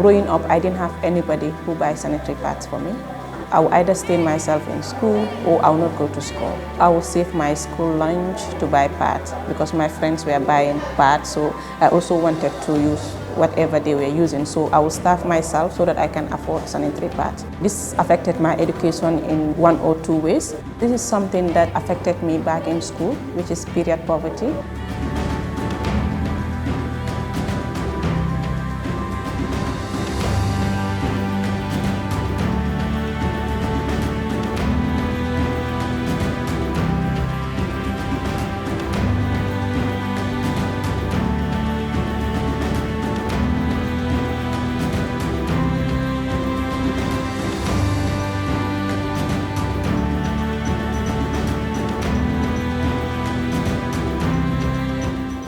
Growing up, I didn't have anybody who buys sanitary pads for me. I will either stain myself in school or I will not go to school. I will save my school lunch to buy pads because my friends were buying pads, so I also wanted to use whatever they were using. So I will starve myself so that I can afford sanitary pads. This affected my education in one or two ways. This is something that affected me back in school, which is period poverty.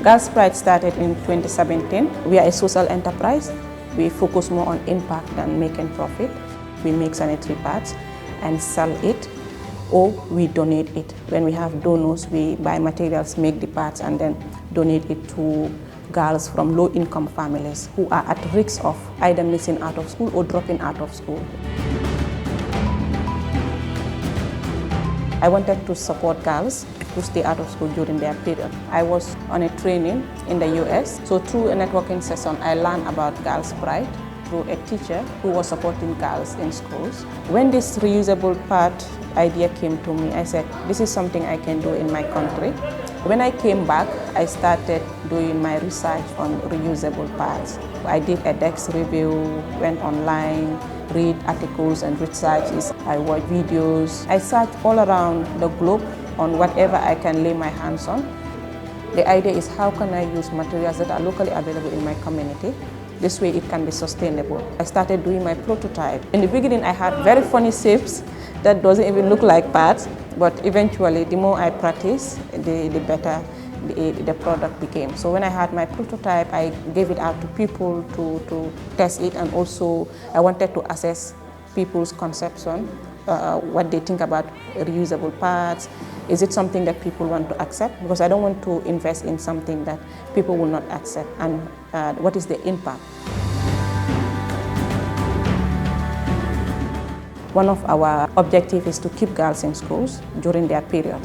Girls Pride started in 2017. We are a social enterprise. We focus more on impact than making profit. We make sanitary pads and sell it, or we donate it. When we have donors, we buy materials, make the pads, and then donate it to girls from low-income families who are at risk of either missing out of school or dropping out of school. I wanted to support girls to stay out of school during their period. I was on a training in the US, so through a networking session, I learned about Girls Pride through a teacher who was supporting girls in schools. When this reusable pad idea came to me, I said, this is something I can do in my country. When I came back, I started doing my research on reusable pads. I did a Dex review, went online, read articles and researches. I watched videos. I searched all around the globe on whatever I can lay my hands on. The idea is how can I use materials that are locally available in my community. This way it can be sustainable. I started doing my prototype. In the beginning I had very funny shapes that doesn't even look like pads, but eventually the more I practice, the better the product became. So when I had my prototype, I gave it out to people to test it, and also I wanted to assess people's conception, what they think about reusable pads. Is it something that people want to accept? Because I don't want to invest in something that people will not accept. And what is the impact? One of our objectives is to keep girls in schools during their period.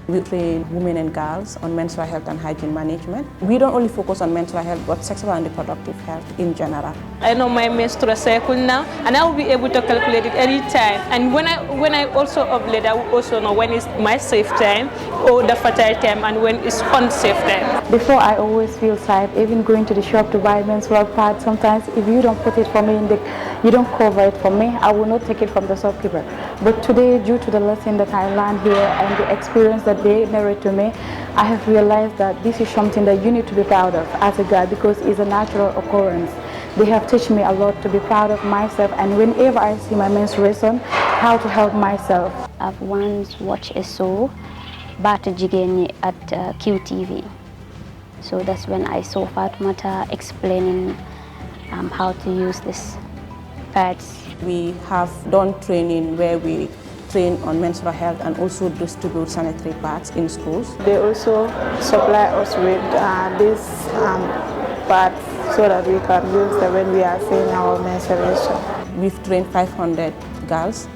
We train women and girls on menstrual health and hygiene management. We don't only focus on menstrual health, but sexual and reproductive health in general. I know my menstrual cycle now, and I will be able to calculate it any time. And when I also ovulate, I will also know when is my safe time or the fertile time, and when is unsafe time. Before, I always feel sad, even going to the shop to buy menstrual pads. Sometimes, if you don't put it for me you don't cover it for me, I will not take it from the shopkeeper. But today, due to the lesson that I learned here and the experience that they narrate to me, I have realized that this is something that you need to be proud of as a girl, because it's a natural occurrence. They have taught me a lot to be proud of myself, and whenever I see my menstruation, how to help myself. I've once watched a show, Bata Jigeni, at QTV. So that's when I saw Fatmata explaining how to use this pads. We have done training where we train on menstrual health and also distribute sanitary pads in schools. They also supply us with these pads so that we can use them when we are seeing our menstruation. We've trained 500 girls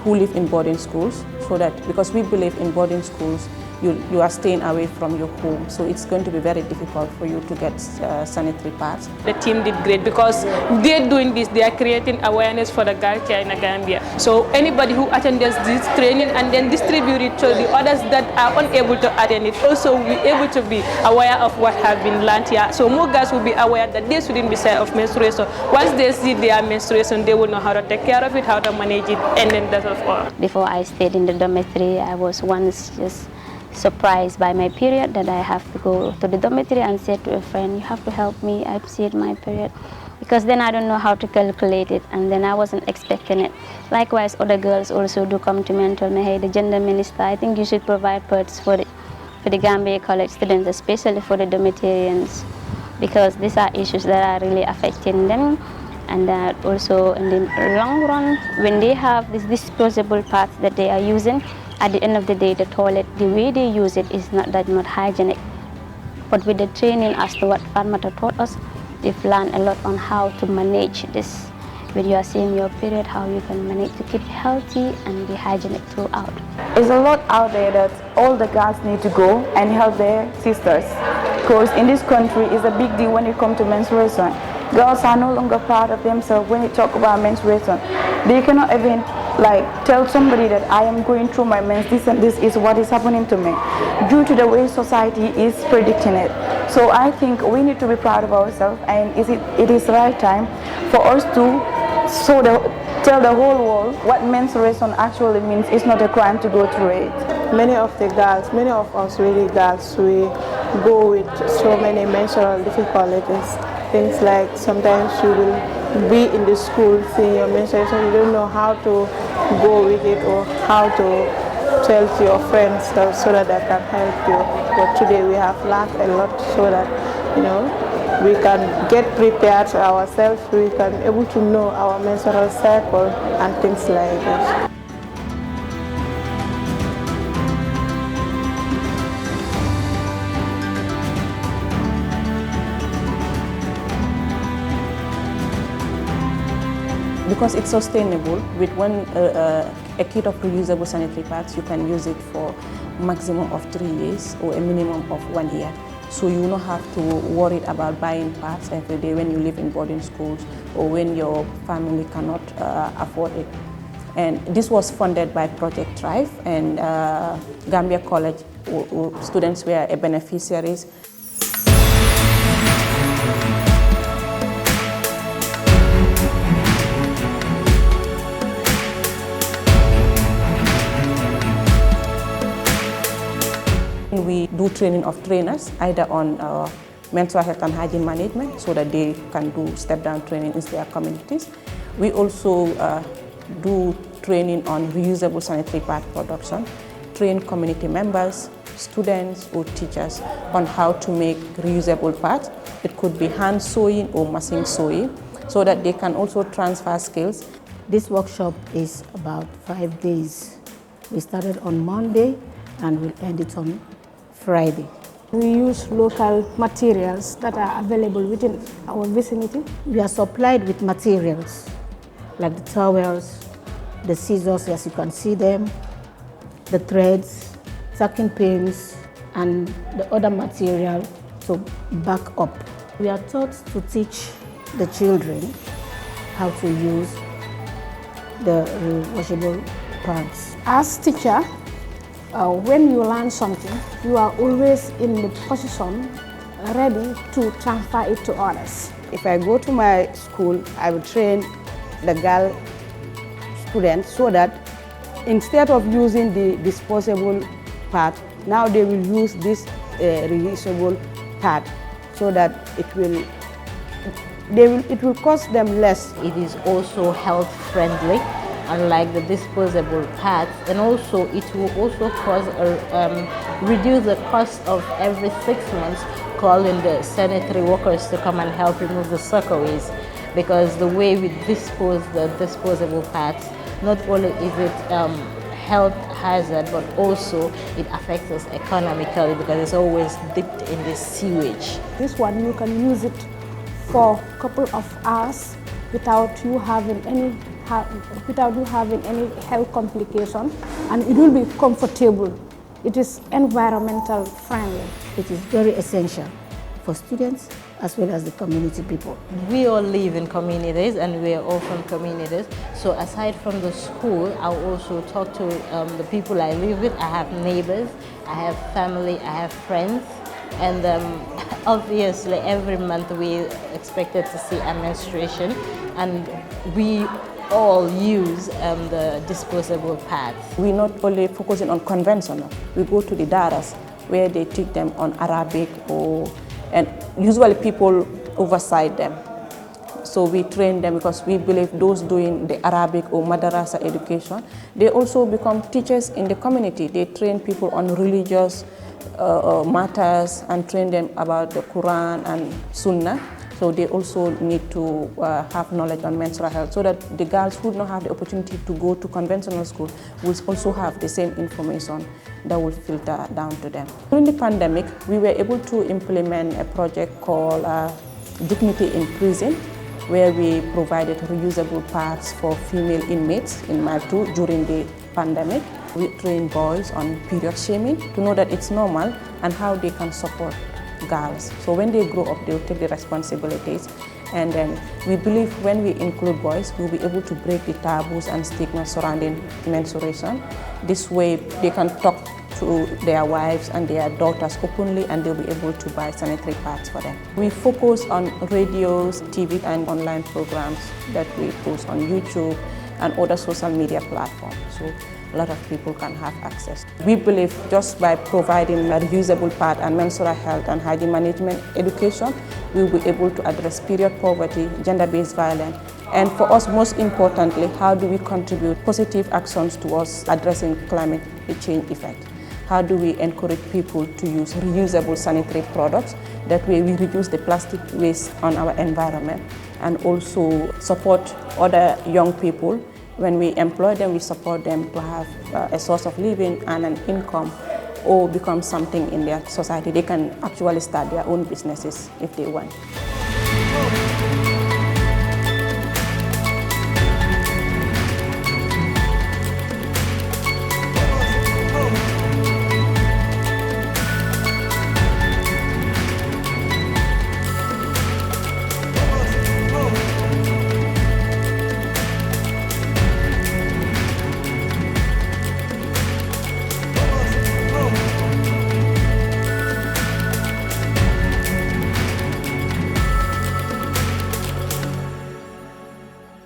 who live in boarding schools, so that because we believe in boarding schools, you are staying away from your home, so it's going to be very difficult for you to get sanitary pads. The team did great because they're doing this, they are creating awareness for the girl care in Gambia. So anybody who attends this training and then distribute it to the others that are unable to attend it also will be able to be aware of what has been learned here. So more girls will be aware that they shouldn't be scared of menstruation. Once they see their menstruation, they will know how to take care of it, how to manage it, and then that's all. Before I stayed in the dormitory, I was once just surprised by my period that I have to go to the dormitory and say to a friend, you have to help me, I've seen my period. Because then I don't know how to calculate it, and then I wasn't expecting it. Likewise, other girls also do come to me and tell me, hey, the gender minister, I think you should provide pads for the Gambia college students, especially for the dormitories, because these are issues that are really affecting them. And that also in the long run, when they have these disposable pads that they are using, at the end of the day, the toilet, the way they use it is not that much hygienic. But with the training as to what Fatmata taught us, we've learned a lot on how to manage this. When you are seeing your period, how you can manage to keep healthy and be hygienic throughout. There's a lot out there that all the girls need to go and help their sisters. Because in this country, it's a big deal when it comes to menstruation. Girls are no longer proud of themselves when you talk about menstruation. They cannot even tell somebody that I am going through my mens, this and this is what is happening to me, due to the way society is predicting it. So I think we need to be proud of ourselves, and it is the right time for us to tell the whole world what menstruation actually means. It's not a crime to go through it. Many of us really girls, we go with so many menstrual difficulties. Things like sometimes you will be in the school seeing your menstruation, you don't know how to go with it or how to tell to your friends so that they can help you. But today we have learned a lot so that, we can get prepared ourselves, we can able to know our menstrual cycle and things like this. Because it's sustainable, with a kit of reusable sanitary pads, you can use it for maximum of 3 years or a minimum of 1 year. So you don't have to worry about buying pads every day when you live in boarding schools or when your family cannot afford it. And this was funded by Project Thrive, and Gambia College students were beneficiaries. We do training of trainers, either on menstrual health and hygiene management, so that they can do step-down training in their communities. We also do training on reusable sanitary pad production, train community members, students or teachers on how to make reusable pads. It could be hand sewing or machine sewing, so that they can also transfer skills. This workshop is about 5 days. We started on Monday and we'll end it on Friday. We use local materials that are available within our vicinity. We are supplied with materials like the towels, the scissors as you can see them, the threads, tacking pins, and the other material to back up. We are taught to teach the children how to use the washable pads. As teacher, when you learn something, you are always in the position ready to transfer it to others. If I go to my school, I will train the girl students so that instead of using the disposable pad, now they will use this reusable pad, so that it will cost them less. It is also health friendly, unlike the disposable pads, and also it will also reduce the cost of every 6 months calling the sanitary workers to come and help remove the soakaways, because the way we dispose the disposable pads, not only is it health hazard, but also it affects us economically because it's always dipped in the sewage. This one you can use it for a couple of hours without you having any health complication, and it will be comfortable. It is environmental friendly. It is very essential for students as well as the community people. We all live in communities and we are all from communities. So aside from the school, I also talk to the people I live with. I have neighbors, I have family, I have friends. And obviously every month we expected to see a menstruation, and we all use the disposable pads. We're not only focusing on conventional. We go to the daras where they teach them on Arabic, and usually people oversight them. So we train them because we believe those doing the Arabic or Madrasa education, they also become teachers in the community. They train people on religious matters and train them about the Quran and Sunnah. So they also need to have knowledge on menstrual health so that the girls who don't have the opportunity to go to conventional school will also have the same information that will filter down to them. During the pandemic, we were able to implement a project called Dignity in Prison, where we provided reusable pads for female inmates in Maltu during the pandemic. We trained boys on period shaming to know that it's normal and how they can support girls. So when they grow up, they'll take the responsibilities. And then we believe when we include boys, we'll be able to break the taboos and stigma surrounding menstruation. This way, they can talk to their wives and their daughters openly, and they'll be able to buy sanitary pads for them. We focus on radios, TV, and online programs that we post on YouTube and other social media platforms. So a lot of people can have access. We believe just by providing a reusable pad and menstrual health and hygiene management education, we will be able to address period poverty, gender-based violence, and for us, most importantly, how do we contribute positive actions towards addressing climate change effect? How do we encourage people to use reusable sanitary products? That way we reduce the plastic waste on our environment and also support other young people. When we employ them, we support them to have a source of living and an income or become something in their society. They can actually start their own businesses if they want.